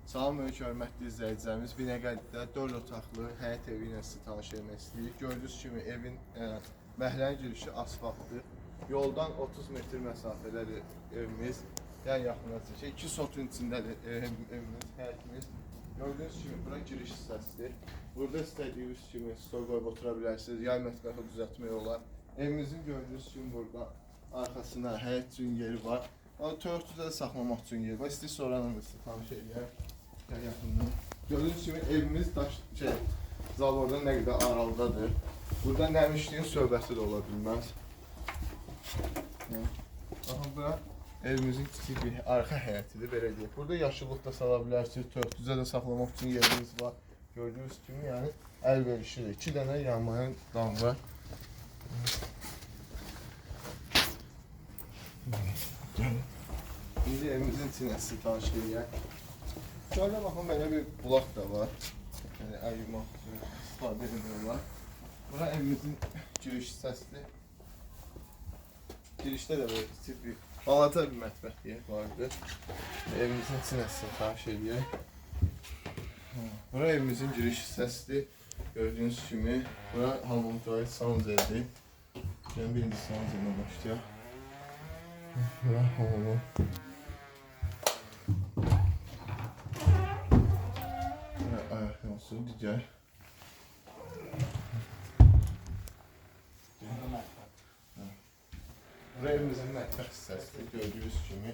Salam əleykum hörmətli izləyicilərimiz. Binəqədidə 4 otaqlı həyət evi ilə sizi tanış etmək istəyirik. Gördüyünüz kimi evin məhəllənin girişi asfaltdır. Yoldan 30 metr məsafədədir evimiz. Yəni yaxınlaşır ki, 2 sotun içindədir evimiz, həyətimiz. Gördüyünüz kimi bura giriş hissəsidir. Burada istədiyiniz kimi stol qoyub otura bilərsiniz. Yay mətbəxi düzəltmək olar. Evimizin gördüyünüz kimi burada arxasında həyət üçün yeri var. Törtüdə saxlamaq üçün yeri var. İstəyirsə oranı sizi tanış edək. Yaxından. Gördüğünüz kimi evimiz zavordan nə qədər aralıdadır. Burada nəmişliyin söhbəti də ola bilməz. Bura evimizin kiçik bir arxa həyətidir, belə deyək. Burada yaşıllıq da sala bilərsiniz, törtüzə də saxlamaq üçün yerimiz var. Gördüyünüz kimi, yəni əlverişlidir. 2 dənə yanmayan dam var. İndi evimizin içinə sizi tanış edək. Şöyle baxın, belə bir bulaq da var. Yəni ayırmaq üçün istifadə edilir. Bura evimizin giriş hissəsidir. Girişdə də böyle kiçik bir balaca bir mətbəx vardır. Evimizin içinə sizi tanış edək. Bura evimizin giriş hissəsidir. Gördüyünüz kimi, bura hamamın sanuzelidir. Yəni birinci sanuzellə başlayaq. Bura hamamın. Digər. Buraya evimizin mətbəx hissəsidir. Gördüyünüz kimi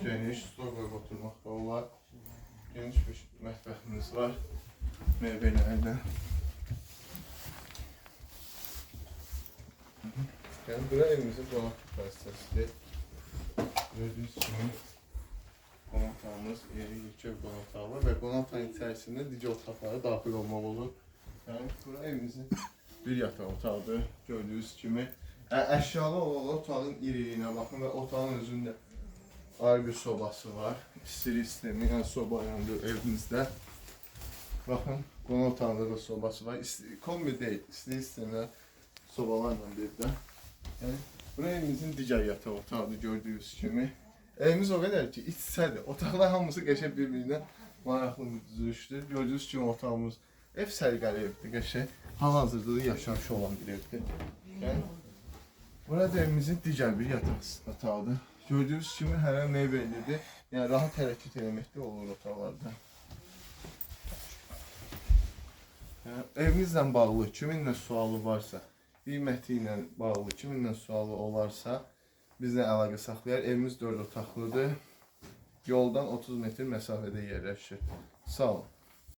geniş stol qoyub oturmaq da olar. Geniş bir mətbəximiz var. Meyvələrlə. Yəni buraya evimizin qonaq hissəsidir. Gördüyünüz kimi qonaq otağımız, yekə bir qonaq otağı var və qonaq otağının içərisində digər otaqlara daxil olmaq olur. Yəni, bura evimizin bir yataq otağıdır, gördüyünüz kimi. Əşyalı olan otağın iriyinə baxın və otağın özündə ayrı bir sobası var. İstilik sistemi, yəni soba yandır evimizdə. Baxın, qonaq otağında da sobası var. Kombi deyil, istilik sistemi sobalarla birdə. Yəni, bura evimizin digər yataq otağıdır, gördüyünüz kimi. Evimiz o qədər ki, iç-içədir. Otaqlar hamısı qəşəng bir-birinə maraqlı düzülüşdür. Gördüyünüz kimi otağımız ev səliqəli evdir, qəşəng. Hal-hazırda da yaşayışı olan bir evdir. Yəni, burada evimizin digər bir yataq otağıdır. Gördüyünüz kimi hər mebellidir. Yəni, rahat hərəkət eləməkdə olur otaqlarda. Yəni, evimizlə bağlı kiminlə sualı varsa, qiyməti ilə bağlı kiminlə sualı olarsa, bizlə əlaqə saxlayar. Evimiz 4 otaqlıdır. Yoldan 30 metr məsafədə yerləşir. Sağ olun.